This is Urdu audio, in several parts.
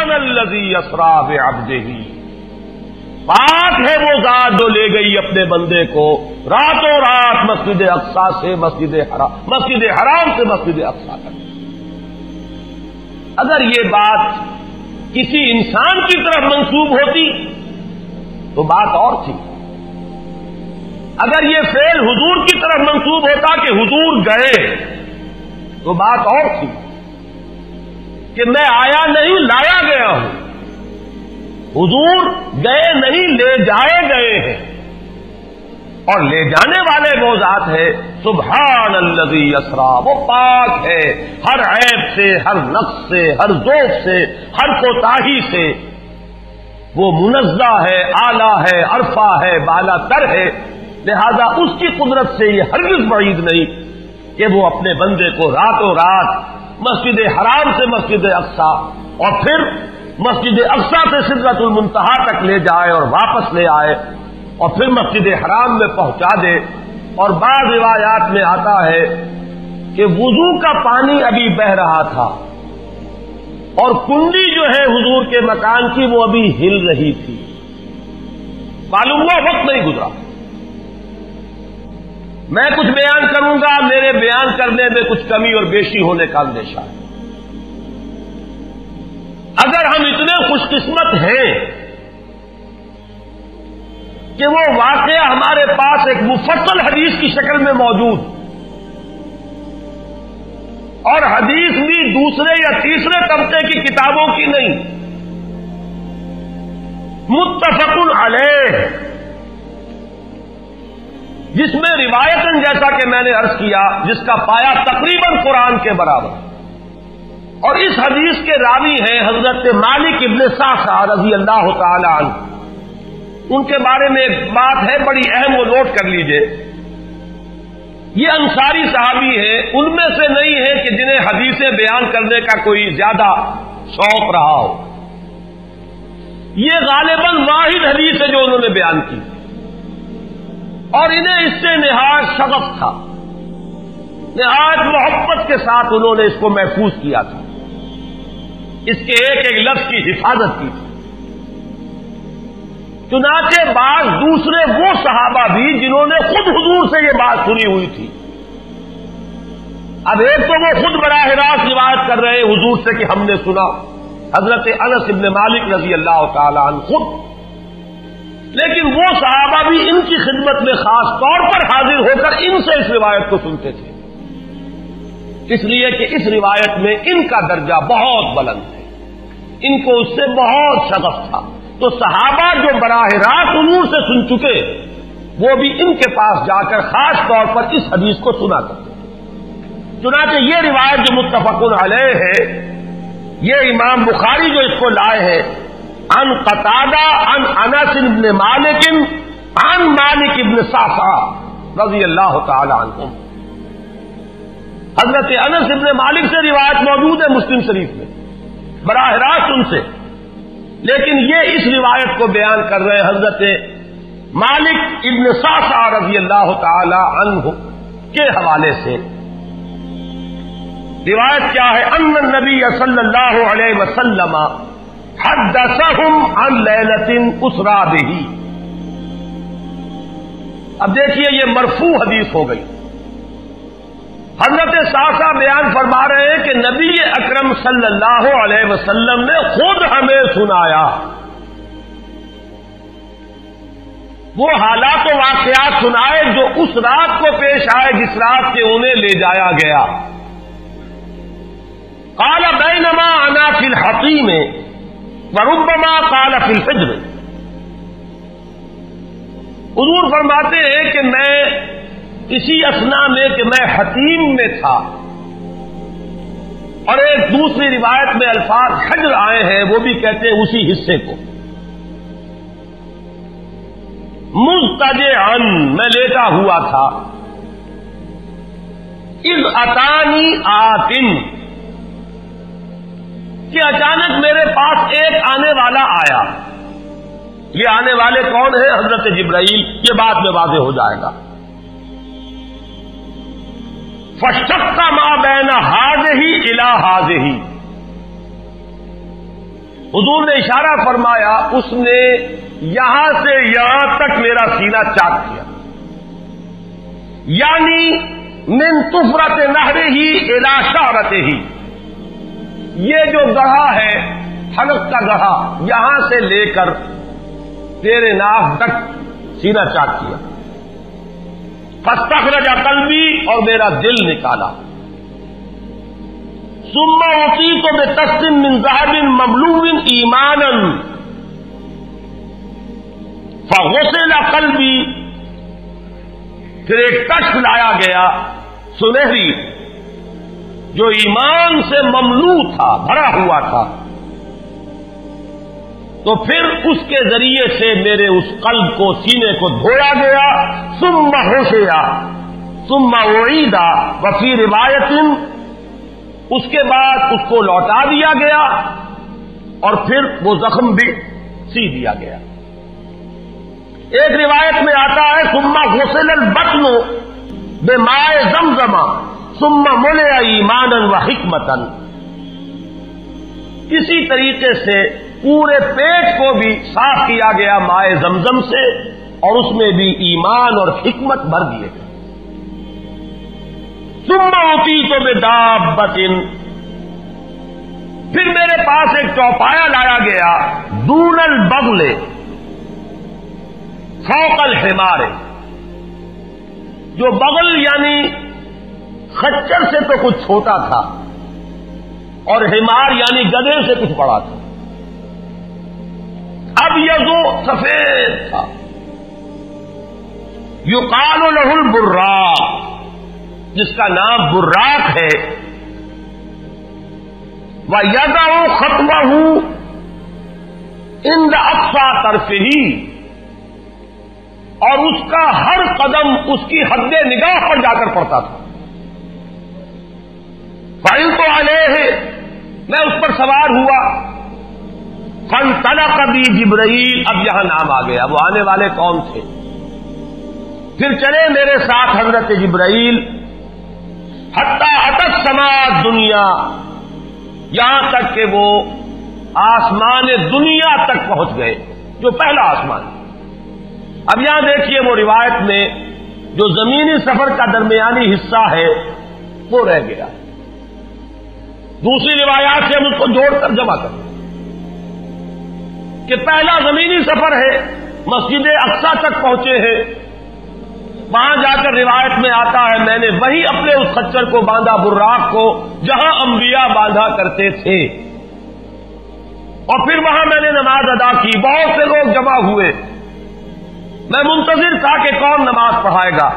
سبحان الذی اسری بعبدہ، پاک ہے وہ ذات جو لے گئی اپنے بندے کو راتوں رات مسجد اقصی سے مسجد حرام سے مسجد اقصی تک۔ اگر یہ بات کسی انسان کی طرف منسوب ہوتی تو بات اور تھی، اگر یہ فعل حضور کی طرف منسوب ہوتا کہ حضور گئے تو بات اور تھی کہ میں آیا نہیں لایا گیا ہوں، حضور گئے نہیں لے جائے گئے ہیں، اور لے جانے والے وہ ذات ہے سبحان الذی اسری، وہ پاک ہے ہر عیب سے، ہر نقص سے، ہر ذوق سے، ہر کوتاہی سے، وہ منزہ ہے، اعلیٰ ہے، عرفہ ہے، بالا تر ہے، لہذا اس کی قدرت سے یہ ہرگز بعید نہیں کہ وہ اپنے بندے کو راتوں رات مسجد حرام سے مسجد اقصی اور پھر مسجد اقصی سے سدرۃ المنتہا تک لے جائے اور واپس لے آئے اور پھر مسجد حرام میں پہنچا دے۔ اور بعض روایات میں آتا ہے کہ وضو کا پانی ابھی بہ رہا تھا اور کنڈی جو ہے حضور کے مکان کی وہ ابھی ہل رہی تھی، معلوم ہوا وقت نہیں گزرا۔ میں کچھ بیان کروں گا، میرے بیان کرنے میں کچھ کمی اور بیشی ہونے کا اندیشہ ہے۔ اگر ہم اتنے خوش قسمت ہیں کہ وہ واقعہ ہمارے پاس ایک مفصل حدیث کی شکل میں موجود، اور حدیث بھی دوسرے یا تیسرے طبقے کی کتابوں کی نہیں، متفق علیہ، جس میں روایتاً جیسا کہ میں نے عرض کیا جس کا پایا تقریباً قرآن کے برابر، اور اس حدیث کے راوی ہیں حضرت مالک ابن صعصعہ رضی اللہ تعالی عنہ۔ ان کے بارے میں ایک بات ہے بڑی اہم، وہ نوٹ کر لیجئے۔ یہ انصاری صحابی ہیں، ان میں سے نہیں ہے کہ جنہیں حدیثیں بیان کرنے کا کوئی زیادہ شوق رہا ہو، یہ غالباً واحد حدیث ہے جو انہوں نے بیان کی، اور انہیں اس سے نہایت شغف تھا، نہایت محبت کے ساتھ انہوں نے اس کو محفوظ کیا تھا، اس کے ایک ایک لفظ کی حفاظت کی تھی۔ چنانچہ بعض دوسرے وہ صحابہ بھی جنہوں نے خود حضور سے یہ بات سنی ہوئی تھی، اب ایک تو وہ خود براہ راست روایت کر رہے حضور سے کہ ہم نے سنا، حضرت انس ابن مالک رضی اللہ تعالی عنہ خود، لیکن وہ صحابہ بھی ان کی خدمت میں خاص طور پر حاضر ہو کر ان سے اس روایت کو سنتے تھے، اس لیے کہ اس روایت میں ان کا درجہ بہت بلند ہے، ان کو اس سے بہت شغف تھا۔ تو صحابہ جو براہ راست حضور سے سن چکے وہ بھی ان کے پاس جا کر خاص طور پر اس حدیث کو سنا کرتے۔ چنانچہ یہ روایت جو متفق علیہ ہے، یہ امام بخاری جو اس کو لائے ہیں عن قتادہ عن انس بن مالک عن مالک بن صعصعہ رضی اللہ تعالی عنہ، حضرت انس بن مالک سے روایت موجود ہے مسلم شریف میں براہ راست ان سے، لیکن یہ اس روایت کو بیان کر رہے ہیں حضرت مالک ابن صعصعہ رضی اللہ تعالی عنہ کے حوالے سے۔ روایت کیا ہے؟ ان النبی صلی اللہ علیہ وسلم حدثهم عن لیلۃ اسری بہ۔ اب دیکھیے یہ مرفوع حدیث ہو گئی، حضرت صعصعہ بیان فرما رہے ہیں کہ نبی اکرم صلی اللہ علیہ وسلم نے خود ہمیں سنایا، وہ حالات و واقعات سنائے جو اس رات کو پیش آئے جس رات کے انہیں لے جایا گیا۔ قال بینما انا فی الحطیم وربما قال فی الفجر، حضور فرماتے ہیں کہ میں اسی اثنا میں کہ میں حتیم میں تھا، اور ایک دوسری روایت میں الفاظ حجر آئے ہیں وہ بھی کہتے ہیں اسی حصے کو، مضطجعا میں لیٹا ہوا تھا، اذ اتانی آتن کہ اچانک میرے پاس ایک آنے والا آیا۔ یہ آنے والے کون ہیں؟ حضرت جبرائیل، یہ بعد میں واضح ہو جائے گا۔ فَاشْتَقَّ مَا بَيْنَ هَٰذِهِ إِلَىٰ هَٰذِهِ، حضور نے اشارہ فرمایا، اس نے یہاں سے یہاں تک میرا سینہ چاک کیا، یعنی من طفرت نہرہ الی شعرتہ، یہ جو گڑھا ہے حلق کا گڑھا، یہاں سے لے کر تیرے ناف تک سینہ چاک کیا، فاستخرج قلبی، اور میرا دل نکالا، ثم اصیب بطست من ذهب مملوء ایمانا فغسل قلبی، پھر ایک کشف لایا گیا سنہری جو ایمان سے مملوء تھا، بھرا ہوا تھا، تو پھر اس کے ذریعے سے میرے اس قلب کو، سینے کو دھویا گیا، ثم غسل ثم اعید وفی روایت، اس کے بعد اس کو لوٹا دیا گیا اور پھر وہ زخم بھی سی دیا گیا۔ ایک روایت میں آتا ہے ثم غسل البطن بماء زمزم ثم ملئ ایمانا وحکمتا، اسی طریقے سے پورے پیٹ کو بھی صاف کیا گیا مائے زمزم سے، اور اس میں بھی ایمان اور حکمت بھر دیے گئے۔ ثم اوتیت بدابۃ، پھر میرے پاس ایک چوپایا لایا گیا، دون البغل فوق الحمار، جو بغل یعنی خچر سے تو کچھ چھوٹا تھا، اور حمار یعنی گدھے سے کچھ بڑا تھا، اب یہ جو سفید تھا، یقال له البراق، جس کا نام براق ہے، وَيَدَعُ خَطْوَهُ عِنْدَ أَقْصَى طَرْفِهِ، اور اس کا ہر قدم اس کی حد نگاہ پر جا کر پڑتا تھا۔ فَعِلْتُ عَلَيْهِ، میں اس پر سوار ہوا، فَانْطَلَقَ بِي جِبْرَائیل، اب یہاں نام آ گیا، وہ آنے والے کون تھے؟ پھر چلے میرے ساتھ حضرت جبرائیل، حتی اتی السماء الدنیا، یہاں تک کہ وہ آسمان دنیا تک پہنچ گئے، جو پہلا آسمان۔ اب یہاں دیکھیے وہ روایت میں جو زمینی سفر کا درمیانی حصہ ہے وہ رہ گیا، دوسری روایات سے ہم اس کو جوڑ کر جمع کریں کہ پہلا زمینی سفر ہے، مسجد اقصیٰ تک پہنچے ہیں، وہاں جا کر روایت میں آتا ہے میں نے وہی اپنے اس خچر کو باندھا، براق کو، جہاں انبیاء باندھا کرتے تھے، اور پھر وہاں میں نے نماز ادا کی، بہت سے لوگ جمع ہوئے، میں منتظر تھا کہ کون نماز پڑھائے گا،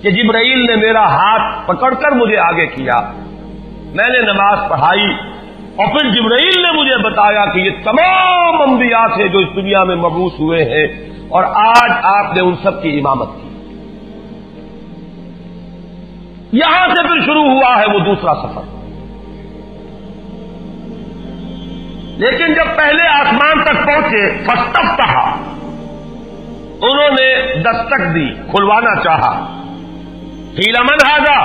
کہ جبرائیل نے میرا ہاتھ پکڑ کر مجھے آگے کیا، میں نے نماز پڑھائی، اور پھر جبرائیل نے مجھے بتایا کہ یہ تمام انبیاء تھے جو اس دنیا میں مبعوث ہوئے ہیں، اور آج آپ نے ان سب کی امامت کی۔ یہاں سے پھر شروع ہوا ہے وہ دوسرا سفر، لیکن جب پہلے آسمان تک پہنچے، فاستفتح، انہوں نے دستک دی، کھلوانا چاہا، قیل من ھذا،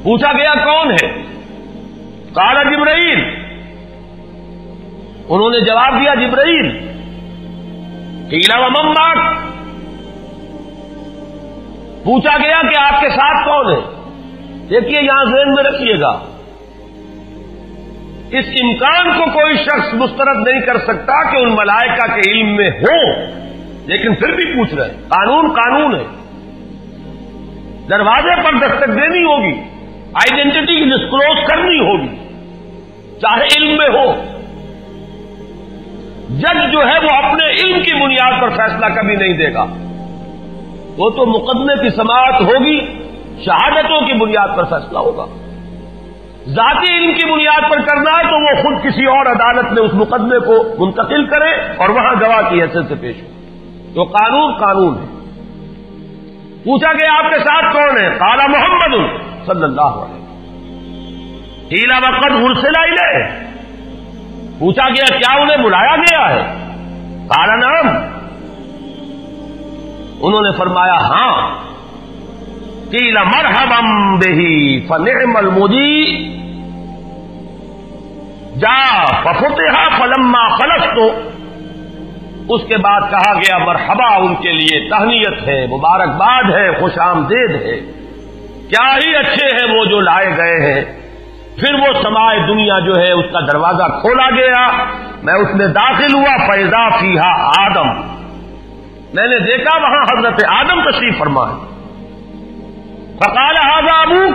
پوچھا گیا کون ہے؟ قال جبرائیل، انہوں نے جواب دیا جبرائیل۔ قیل ومن معک، پوچھا گیا کہ آپ کے ساتھ کون ہے؟ دیکھیے یہاں ذہن میں رکھیے گا، اس امکان کو کوئی شخص مسترد نہیں کر سکتا کہ ان ملائکہ کے علم میں ہو، لیکن پھر بھی پوچھ رہے ہیں، قانون ہے، دروازے پر دستک دینی ہوگی، آئیڈینٹی ڈسکلوز کرنی ہوگی، چاہے علم میں ہو۔ جج جو ہے وہ اپنے علم کی بنیاد پر فیصلہ کبھی نہیں دے گا، وہ تو مقدمے کی سماعت ہوگی، شہادتوں کی بنیاد پر فیصلہ ہوگا۔ ذاتی علم کی بنیاد پر کرنا ہے تو وہ خود کسی اور عدالت میں اس مقدمے کو منتقل کرے اور وہاں گواہ کی حیثیت سے پیش ہو، تو قانون ہے۔ پوچھا گیا آپ کے ساتھ کون ہے؟ قال محمد صلی اللہ علیہ وسلم۔ قیل وقد ارسل الیہ، پوچھا گیا کیا انہیں بلایا گیا ہے؟ قال نعم، انہوں نے فرمایا ہاں۔ قیل مرحبا بہ فنعم المجیء، جا ففتح فلما خلصت، اس کے بعد کہا گیا مرحبا ان کے لیے، تہنیت ہے، مبارکباد ہے، خوش آمدید ہے، کیا ہی اچھے ہیں وہ جو لائے گئے ہیں۔ پھر وہ سمائے دنیا جو ہے اس کا دروازہ کھولا گیا، میں اس میں داخل ہوا، فیضا فیہا آدم، میں نے دیکھا وہاں حضرت آدم تشریف فرما ہے۔ فقال ھذا ابوک،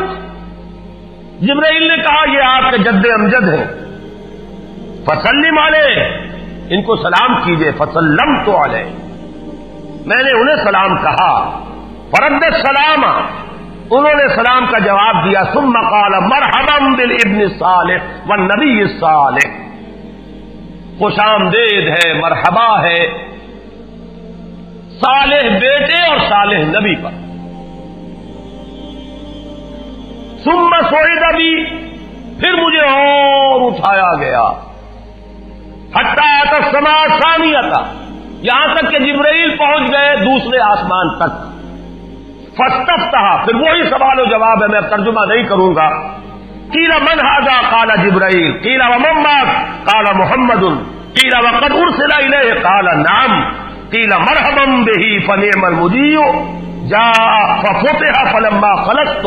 جبرائیل نے کہا یہ آپ کے جد امجد ہیں، فسلم علیہ، ان کو سلام کیجئے، فسلمت علیہ، میں نے انہیں سلام کہا، فرد السلام، انہوں نے سلام کا جواب دیا، ثم قال مرحبا بالابن الصالح والنبی الصالح، خوش آمدید ہے، مرحبا ہے صالح بیٹے اور صالح نبی پر۔ ثم صعد بی، پھر مجھے اور اٹھایا گیا، حتی اتی السماء الثانیہ، یہاں تک کہ جبرائیل پہنچ گئے دوسرے آسمان تک۔ فاستفتح، پھر وہی سوال و جواب ہے، میں ترجمہ نہیں کروں گا۔ قیل من ھذا، قال جبرائیل، قیل ومن معک، قال محمد، قیل وقد ارسل الیہ، قال نعم، قیل مرحبا بہ فنعم المجیء جاء ففتح فلما خلصت،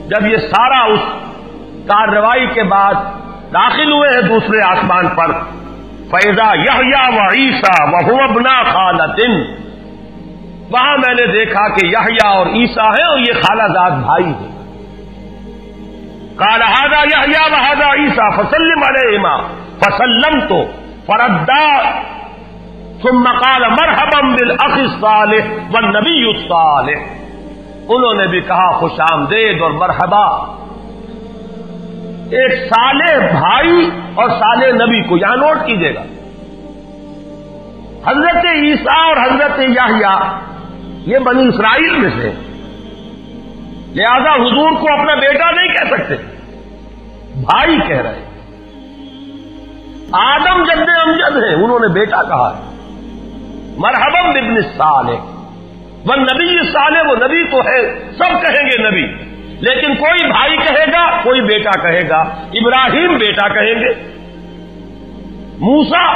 جب یہ سارا اس کارروائی کے بعد داخل ہوئے ہیں دوسرے آسمان پر، فاذا یحییٰ وعیسیٰ وہو ابنا خالۃ، وہاں میں نے دیکھا کہ یحییٰ اور عیسیٰ ہیں اور یہ خالہ زاد بھائی ہیں۔ قال ھذا یحییٰ وھذا عیسیٰ فسلم علیہما، فسلمت فردا، ثم قال مرحبا بالاخ الصالح والنبی الصالح، انہوں نے بھی کہا خوش آمدید اور مرحبا ایک صالح بھائی اور صالح نبی کو، یہاں نوٹ کیجئے گا، حضرت عیسیٰ اور حضرت یحییٰ یہ بنی اسرائیل میں سے، لہذا حضور کو اپنا بیٹا نہیں کہہ سکتے، بھائی کہہ رہے ہیں۔ آدم جد امجد ہیں، انہوں نے بیٹا کہا ہے، مرحبا بابن الصالح والنبی الصالح، وہ نبی تو ہے، سب کہیں گے نبی، لیکن کوئی بھائی کہے گا، کوئی بیٹا کہے گا، ابراہیم بیٹا کہیں گے، موسیٰ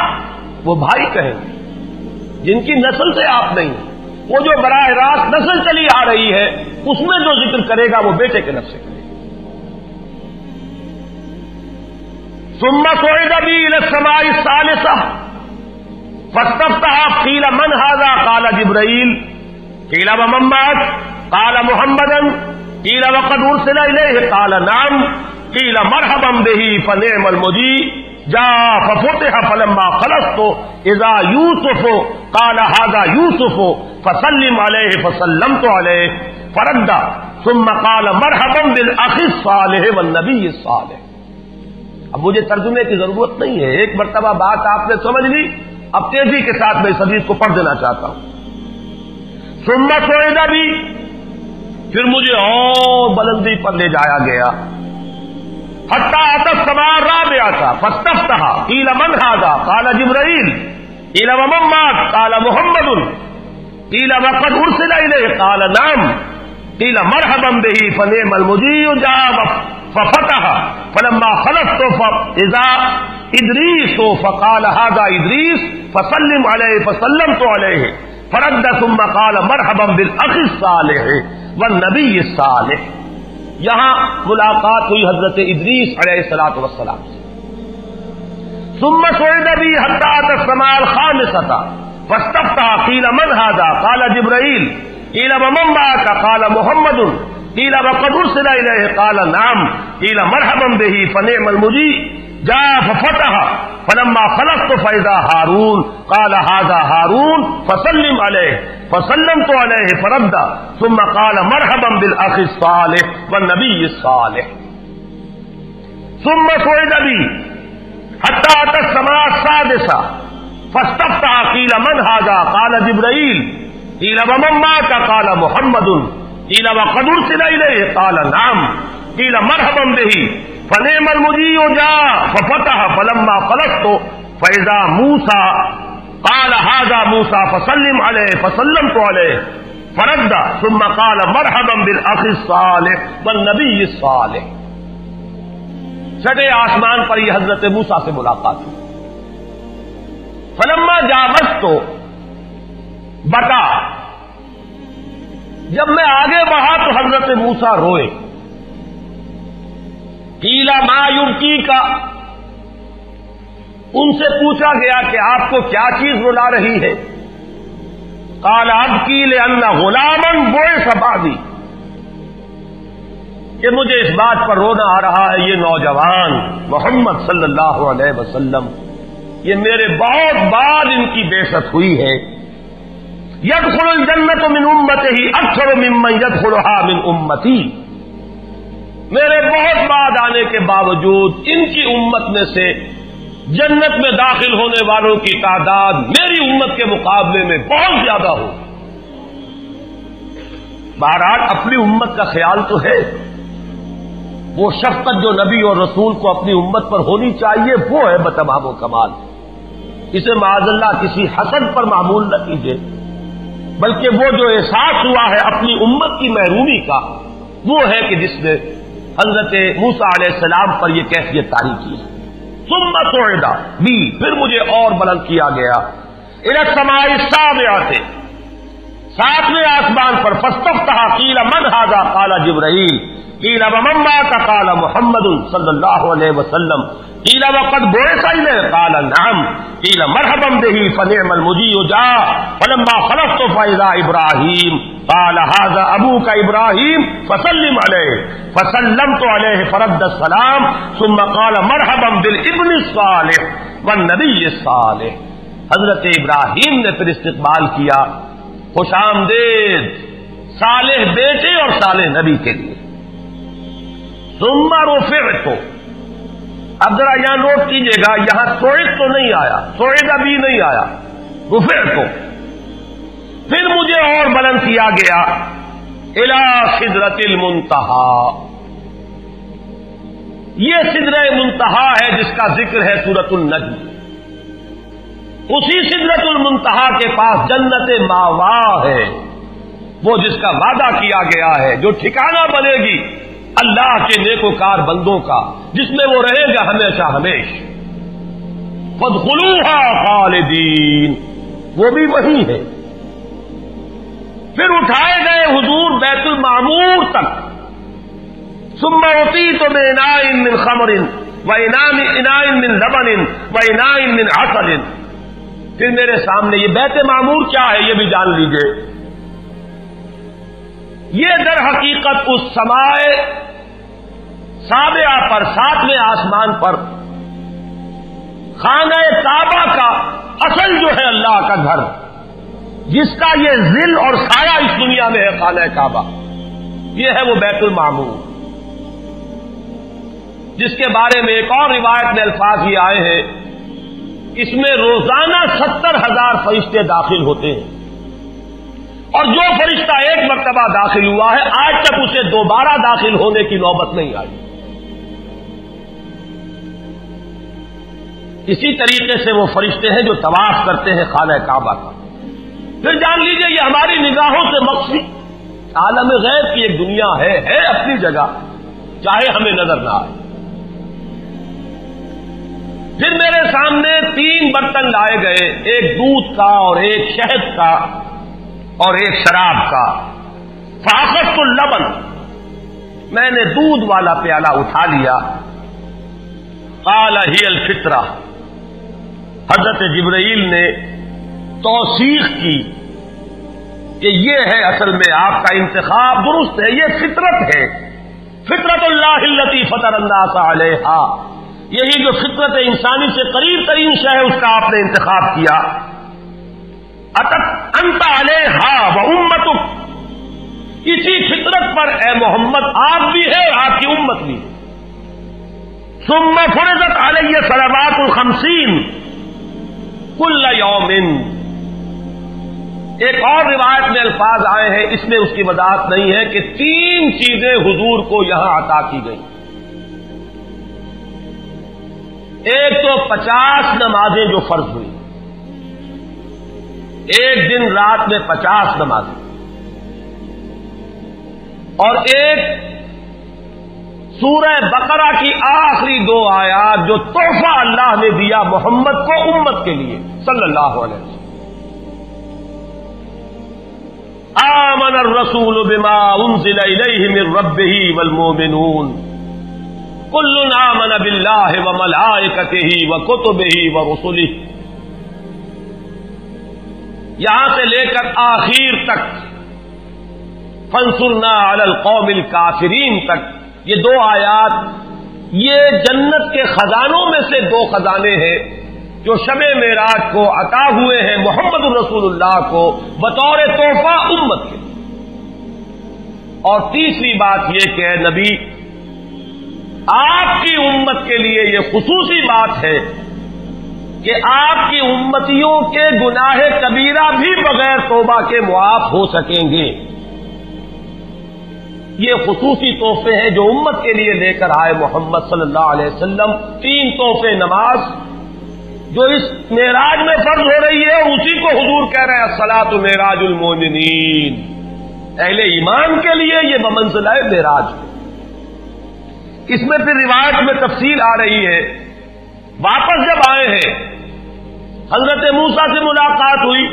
وہ بھائی کہیں گے، جن کی نسل سے آپ نہیں ہیں، وہ جو براہ راست نسل چلی آ رہی ہے اس میں جو ذکر کرے گا وہ بیٹے کے لفظ سے کرے گا۔ ثم صعد بی الی السماء الثالثہ فاستفتح، قیل من ھذا، قال جبرائیل، قیل ومن معک، قال محمدا، قیل وقد ارسل الیہ، قال نعم، قیل مرحبا بہ فنعم المجیء جاء ففتح فلما خلصت اذا یوسف، قال ھذا یوسف فسلم علیہ، فسلمت علیہ، فرد، ثم قال مرحبا بالاخ الصالح والنبی الصالح۔ اب مجھے ترجمے کی ضرورت نہیں ہے، ایک مرتبہ بات آپ نے سمجھ لی، اب تیزی کے ساتھ میں اس حدیث کو پڑھ دینا چاہتا ہوں۔ ثم صعد بی، پھر مجھے اور بلندی پر لے جایا گیا، حتی اتی السماء الرابعہ فاستفتح، قیل من ھذا، قال جبرائیل، قیل ومن معک، قال محمد، قیل وقد ارسل الیہ، قال نعم، قیل مرحبا بہ فنعم المجیء جاء ففتح فلما خلصت فاذا ادریس، فقال ھذا ادریس فسلم علیہ، فسلمت علیہ، فرد، ثم قال مرحبا بالاخ الصالح والنبی الصالح۔ یہاں ملاقات ہوئی حضرت ادریس علیہ الصلوۃ والسلام سے۔ ثم صعد بی حتی اتی السماء الخامسۃ فاستفتح، قیل من ھذا، قال جبرائیل، قیل ومن معک، قال محمد، قیل وقد ارسل الیہ، قال نعم، قیل مرحبا بہ فنعم المجیء جاء ففتح فلما خلصت فاذا ہارون، قال ھذا ہارون فسلم علیہ، فسلمت علیہ، فرد، ثم قال مرحبا بالاخ الصالح والنبی الصالح۔ ثم صعد بی حتی اتی السماء السادسہ فاستفتح، قیل من ھذا، قال جبرائیل، قیل ومن معک، قال محمد، قیل وقد ارسل الیہ، قال نعم، قیل مرحبا بہ فنعم المجیء جاء ففتح فلما خلصت فاذا موسیٰ، قال ھذا موسیٰ فسلم علیہ، فسلمت علیہ، فرد، ثم قال مرحبا بالاخ الصالح والنبی الصالح۔ چھٹے آسمان پر یہ حضرت موسیٰ سے ملاقات ہوئی. فلما جاوزت تو بتا، جب میں آگے بڑھا تو حضرت موسیٰ روئے. قیل ما یبکیک، ان سے پوچھا گیا کہ آپ کو کیا چیز رلا رہی ہے؟ قال ابکی لأن غلاما بعث بعدی، کہ مجھے اس بات پر رونا آ رہا ہے یہ نوجوان محمد صلی اللہ علیہ وسلم، یہ میرے بہت بعد ان کی بعثت ہوئی ہے. يدخل الجنت من امته اکثر ممن يدخلها من امتی، میرے بہت بعد آنے کے باوجود ان کی امت میں سے جنت میں داخل ہونے والوں کی تعداد میری امت کے مقابلے میں بہت زیادہ ہو. بہرحال اپنی امت کا خیال تو ہے، وہ شفقت جو نبی اور رسول کو اپنی امت پر ہونی چاہیے وہ ہے بتمام و کمال. اسے معاذ اللہ کسی حسد پر معمول نہ کیجیے، بلکہ وہ جو احساس ہوا ہے اپنی امت کی محرومی کا، وہ ہے کہ جس نے حضرت موسیٰ علیہ السلام پر یہ کیفیت طاری کی ہے. ثم صعد بی، پھر مجھے اور بلند کیا گیا الی السماء السابعۃ، ساتویں آسمان پر. فاستفتح قیل من ھذا قال جبرائیل، قیل ومن معک قال محمد صلی اللہ علیہ وسلم، قیل وقد بعث الیہ قال نعم، قیل مرحبا به فنعم المجیء جاء. فلما خلصت فاذا ابراہیم قال ھذا ابوک ابراہیم فسلم علیہ، فسلمت علیہ فرد السلام ثم قال مرحبا بالابن الصالح والنبی الصالح. حضرت ابراہیم نے پھر استقبال کیا، خوش آمدید صالح بیٹے اور صالح نبی کے لیے. ثم رفعت، اب ذرا یہاں نوٹ کیجئے گا، یہاں صعد تو نہیں آیا، صعد بھی نہیں آیا، رفعت. پھر مجھے اور بلند کیا گیا الی سدرۃ المنتہی، یہ سدرہ منتہا ہے جس کا ذکر ہے سورۃ النجم. اسی سدرۃ المنتہا کے پاس جنت ماوا ہے، وہ جس کا وعدہ کیا گیا ہے، جو ٹھکانہ بنے گی اللہ کے نیکوکار بندوں کا، جس میں وہ رہے گا ہمیشہ ہمیش. فادخلوها خالدین، وہ بھی وہی ہے. پھر اٹھائے گئے حضور بیت المعمور تک. ثم اعطیت باناء من خمر واناء من لبن واناء من عسل. پھر میرے سامنے یہ بیت معمور کیا ہے یہ بھی جان لیجئے. یہ در حقیقت اس سمائے سابعہ پر، ساتویں آسمان پر خانہ کعبہ کا اصل جو ہے اللہ کا گھر، جس کا یہ ظل اور سایہ اس دنیا میں ہے خانہ کعبہ، یہ ہے وہ بیت المعمور، جس کے بارے میں ایک اور روایت میں الفاظ یہ آئے ہیں، اس میں روزانہ 70,000 فرشتے داخل ہوتے ہیں، اور جو فرشتہ ایک مرتبہ داخل ہوا ہے آج تک اسے دوبارہ داخل ہونے کی نوبت نہیں آئی. اسی طریقے سے وہ فرشتے ہیں جو طواف کرتے ہیں خانہ کعبہ کا. پھر جان لیجئے یہ ہماری نگاہوں سے مخفی عالم غیب کی ایک دنیا ہے اپنی جگہ، چاہے ہمیں نظر نہ آئے. پھر میرے سامنے 3 برتن لائے گئے، ایک دودھ کا اور ایک شہد کا اور ایک شراب کا. فاخذت اللبن، میں نے دودھ والا پیالہ اٹھا لیا. قال ہی الفطرہ، حضرت جبرائیل نے توثیق کی کہ یہ ہے اصل میں آپ کا انتخاب درست ہے، یہ فطرت ہے. فطرت اللہ التی فطر الناس علیہا، یہی جو فطرت انسانی سے قریب ترین شے ہے اس کا آپ نے انتخاب کیا. انت علیہا و امتک، اسی فطرت پر اے محمد آپ بھی ہے اور آپ کی امت بھی. ثم فرضت علیہ صلوات 50 کل یوم. ایک اور روایت میں الفاظ آئے ہیں، اس میں اس کی وضاحت نہیں ہے کہ 3 چیزیں حضور کو یہاں عطا کی گئی. ایک تو 50 نمازیں جو فرض ہوئی، ایک دن رات میں 50 نمازیں، اور ایک سورہ بقرہ کی آخری 2 آیات جو تحفہ اللہ نے دیا محمد کو امت کے لیے صلی اللہ علیہ وسلم. آمن الرسول بما انزل الیہ من ربہ والمؤمنون کل آمن باللہ وملائکتہ وکتبہ ورسلہ. یہاں سے لے کر آخر تک فانصرنا علی القوم الکافرین تک یہ 2 آیات یہ جنت کے خزانوں میں سے 2 خزانے ہیں جو شب معراج کو عطا ہوئے ہیں محمد الرسول اللہ کو بطور تحفہ امت کے. اور تیسری بات یہ کہ اے نبی آپ کی امت کے لیے یہ خصوصی بات ہے کہ آپ کی امتیوں کے گناہ کبیرہ بھی بغیر توبہ کے معاف ہو سکیں گے. یہ خصوصی تحفے ہیں جو امت کے لیے لے کر آئے محمد صلی اللہ علیہ وسلم. 3 تحفے نماز جو اس معراج میں فرض ہو رہی ہے اسی کو حضور کہہ رہے ہیں الصلاۃ معراج المومنین. اہل ایمان کے لیے یہ بمنزلہ معراج ہے. اس میں پھر روایت میں تفصیل آ رہی ہے. واپس جب آئے ہیں حضرت موسیٰ سے ملاقات ہوئی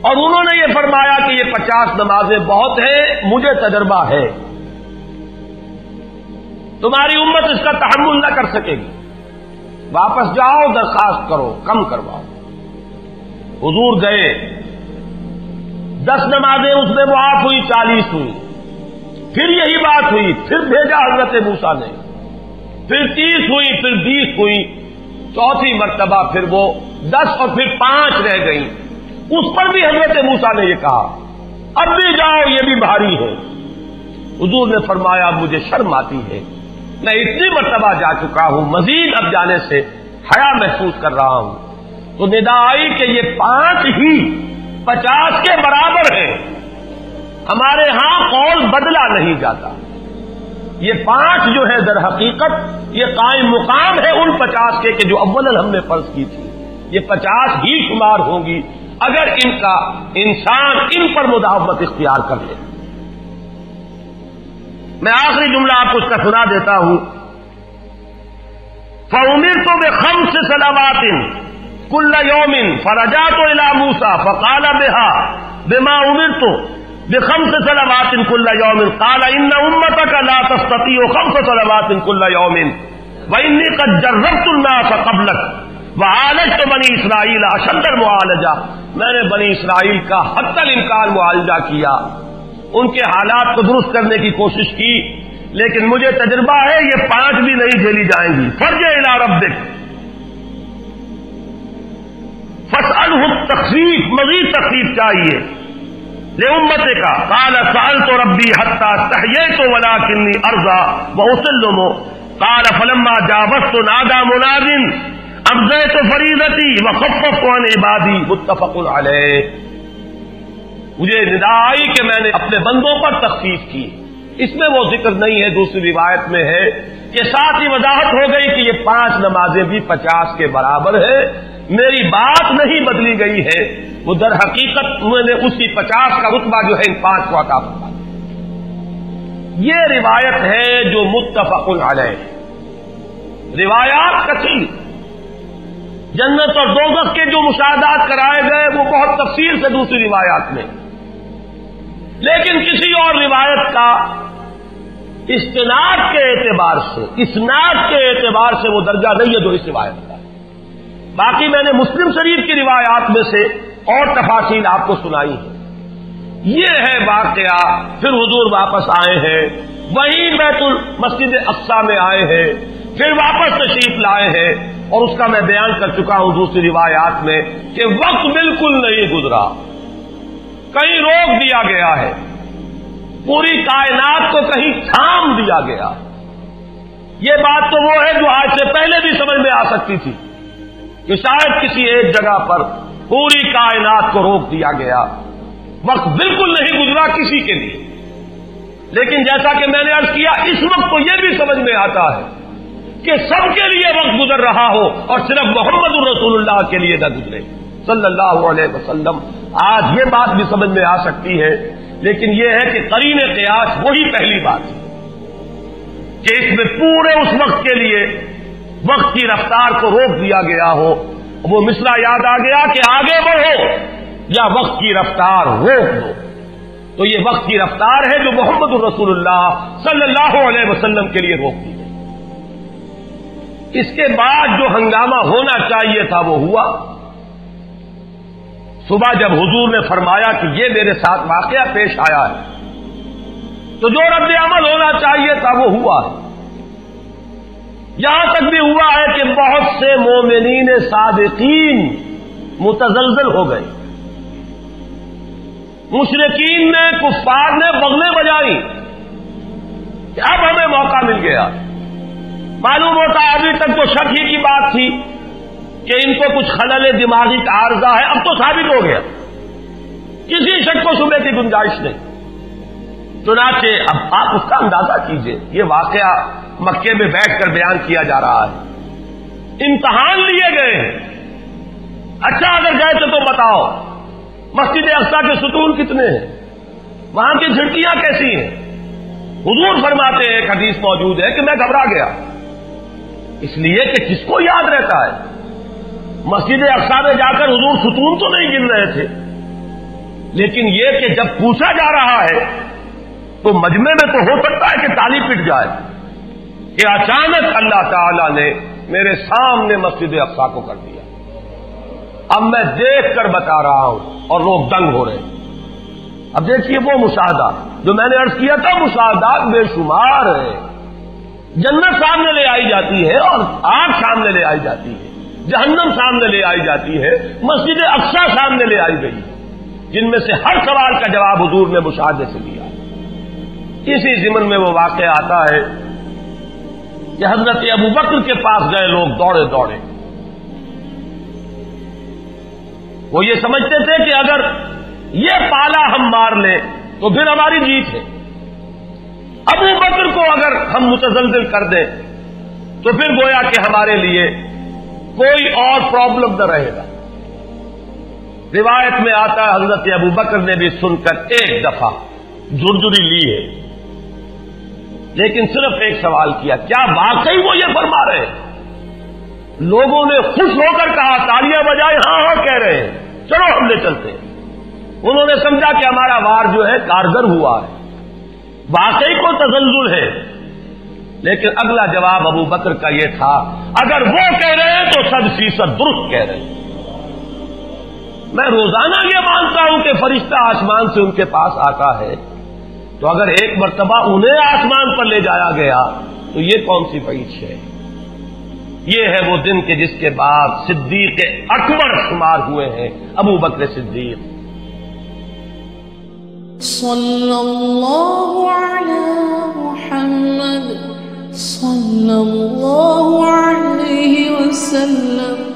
اور انہوں نے یہ فرمایا کہ یہ 50 نمازیں بہت ہیں, مجھے تجربہ ہے, تمہاری امت اس کا تحمل نہ کر سکے گی, واپس جاؤ درخواست کرو کم کرواؤ. حضور گئے, 10 نمازیں اس میں معاف ہوئی, 40 ہوئی. پھر یہی بات ہوئی, پھر بھیجا حضرت موسیٰ نے, پھر 30 ہوئی, پھر 20 ہوئی, چوتھی مرتبہ پھر وہ 10 اور پھر 5 رہ گئیں. اس پر بھی حضرت موسیٰ نے یہ کہا اب بھی جاؤ یہ بھی بھاری ہے. حضور نے فرمایا مجھے شرم آتی ہے, میں اتنی مرتبہ جا چکا ہوں, مزید اب جانے سے حیا محسوس کر رہا ہوں. تو ندا آئی کہ یہ 5 ہی 50 کے برابر ہیں. ہمارے ہاں قول بدلا نہیں جاتا. یہ 5 جو ہے در حقیقت یہ قائم مقام ہے ان 50 کے کہ جو اول ہم نے فرض کی تھی. یہ 50 ہی شمار ہوں گی اگر ان کا انسان ان پر مداومت اختیار کر لے. میں آخری جملہ آپ کو اس کا سنا دیتا ہوں. فَأُمِرْتُ بِخَمْسِ صَلَوَاتٍ كُلَّ يَوْمٍ فَرَجَعْتُ إِلَىٰ مُوسَىٰ فَقَالَ بِمَا أُمِرْتُ بِخَمْسِ صَلَوَاتٍ كُلَّ يَوْمٍ قَالَ إِنَّ أُمَّتَكَ لَا تَسْتَطِيعُ 5 صَلَوَاتٍ كُلَّ يَوْمٍ وَإِنِّي قَدْ جَرَّبْتُ النَّاسَ قَبْلَكَ وَعَالَجْتُ بَنِي إِسْرَائِيلَ أَشَدَّ الْمُعَالَجَةِ. میں نے بنی اسرائیل کا حتی الامکان معالجہ کیا, ان کے حالات کو درست کرنے کی کوشش کی, لیکن مجھے تجربہ ہے یہ 5 بھی نہیں جھیلی جائیں گی. فَارْجِعْ إِلَىٰ رَبِّكَ فَاسْأَلْهُ التَّخْفِيفَ, مزید تخفیف چاہیے لِأُمَّتِكَ. قَالَ سَأَلْتُ رَبِّي حَتَّىٰ اسْتَحْيَيْتُ وَلَٰكِنِّي أَرْضَىٰ وَأُسِلُّمُ. قَالَ فَلَمَّا جَاوَزْتُ نَادَىٰ مُنَادٍ ابزیت فریضتی وخففت عن عبادی. متفق علیہ. مجھے ندا آئی کہ میں نے اپنے بندوں پر تخفیف کی. اس میں وہ ذکر نہیں ہے, دوسری روایت میں ہے کہ ساتھ ہی وضاحت ہو گئی کہ یہ 5 نمازیں بھی 50 کے برابر ہے. میری بات نہیں بدلی گئی ہے, وہ در حقیقت میں نے اسی 50 کا رتبہ جو ہے ان 5 کو عطا فرمایا. یہ روایت ہے جو متفق علیہ. روایات کثیر, جنت اور دوزخ کے جو مشاہدات کرائے گئے وہ بہت تفصیل سے دوسری روایات میں, لیکن کسی اور روایت کا استناد کے اعتبار سے, اسناد کے اعتبار سے وہ درجہ نہیں ہے جو اس روایت کا. باقی میں نے مسلم شریف کی روایات میں سے اور تفاصیل آپ کو سنائی ہے. یہ ہے واقعہ. پھر حضور واپس آئے ہیں, وہیں بیت المسجد اقصی میں آئے ہیں, پھر واپس تشریف لائے ہیں, اور اس کا میں بیان کر چکا ہوں دوسری روایات میں کہ وقت بالکل نہیں گزرا, کہیں روک دیا گیا ہے, پوری کائنات کو کہیں تھام دیا گیا. یہ بات تو وہ ہے جو آج سے پہلے بھی سمجھ میں آ سکتی تھی کہ شاید کسی ایک جگہ پر پوری کائنات کو روک دیا گیا. وقت بالکل نہیں گزرا کسی کے لیے. لیکن جیسا کہ میں نے عرض کیا, اس وقت تو یہ بھی سمجھ میں آتا ہے کہ سب کے لیے وقت گزر رہا ہو اور صرف محمد الرسول اللہ کے لیے نہ گزرے صلی اللہ علیہ وسلم. آج یہ بات بھی سمجھ میں آ سکتی ہے, لیکن یہ ہے کہ قرین قیاس وہی پہلی بات ہے. کہ اس میں پورے اس وقت کے لیے وقت کی رفتار کو روک دیا گیا ہو. وہ مصرع یاد آ گیا کہ آگے بڑھو یا وقت کی رفتار روک دو. تو یہ وقت کی رفتار ہے جو محمد الرسول اللہ صلی اللہ علیہ وسلم کے لیے روک دی گئی. اس کے بعد جو ہنگامہ ہونا چاہیے تھا وہ ہوا. صبح جب حضور نے فرمایا کہ یہ میرے ساتھ واقعہ پیش آیا ہے تو جو رد عمل ہونا چاہیے تھا وہ ہوا ہے. یہاں تک بھی ہوا ہے کہ بہت سے مومنین صادقین متزلزل ہو گئے. مشرکین نے کفار نے بغلیں بجائی کہ اب ہمیں موقع مل گیا. معلوم ہوتا ہے ابھی تک تو شک ہی کی بات تھی کہ ان کو کچھ خلل دماغی کا عارضہ ہے. اب تو ثابت ہو گیا, کسی شک کو شبے کی گنجائش نہیں. چنانچہ اب آپ اس کا اندازہ کیجئے, یہ واقعہ مکے میں بیٹھ کر بیان کیا جا رہا ہے, امتحان لیے گئے ہیں. اچھا اگر گئے تو بتاؤ مسجد اقصی کے ستون کتنے ہیں, وہاں کی کھڑکیاں کیسی ہیں. حضور فرماتے ہیں, ایک حدیث موجود ہے کہ میں گھبرا گیا, اس لیے کہ کس کو یاد رہتا ہے. مسجد اقصی میں جا کر حضور ستون تو نہیں گن رہے تھے, لیکن یہ کہ جب پوچھا جا رہا ہے تو مجمع میں تو ہو سکتا ہے کہ تالی پٹ جائے کہ اچانک اللہ تعالی نے میرے سامنے مسجد اقصی کو کر دیا. اب میں دیکھ کر بتا رہا ہوں اور لوگ دنگ ہو رہے ہیں. اب دیکھیے وہ مشاہدہ جو میں نے عرض کیا تھا, مشاہدات بے شمار ہے. جنت سامنے لے آئی جاتی ہے اور آگ سامنے لے آئی جاتی ہے, جہنم سامنے لے آئی جاتی ہے, مسجد اقصی سامنے لے آئی گئی, جن میں سے ہر سوال کا جواب حضور نے مشاہدے سے دیا. اسی ضمن میں وہ واقعہ آتا ہے کہ حضرت ابوبکر کے پاس گئے لوگ دوڑے دوڑے. وہ یہ سمجھتے تھے کہ اگر یہ پالا ہم مار لیں تو پھر ہماری جیت ہے. ابوبکر کو اگر ہم متزلزل کر دیں تو پھر گویا کہ ہمارے لیے کوئی اور پرابلم نہ رہے گا. روایت میں آتا ہے حضرت ابوبکر نے بھی سن کر ایک دفعہ جھرجھری لی ہے, لیکن صرف ایک سوال کیا, کیا واقعی وہ یہ فرما رہے ہیں؟ لوگوں نے خوش ہو کر کہا, تالیاں بجائے, ہاں ہاں کہہ رہے ہیں, چلو ہم لے چلتے ہیں. انہوں نے سمجھا کہ ہمارا وار جو ہے کارگر ہوا ہے, واقعی کو تزلزل ہے. لیکن اگلا جواب ابوبکر کا یہ تھا, اگر وہ کہہ رہے ہیں تو 100% درست کہہ رہے ہیں. میں روزانہ یہ مانتا ہوں کہ فرشتہ آسمان سے ان کے پاس آتا ہے, تو اگر ایک مرتبہ انہیں آسمان پر لے جایا گیا تو یہ کون سی وعید ہے؟ یہ ہے وہ دن کہ جس کے بعد صدیق اکبر شمار ہوئے ہیں ابوبکر صدیق. صلی اللہ علی محمد صلی اللہ علیہ وسلم.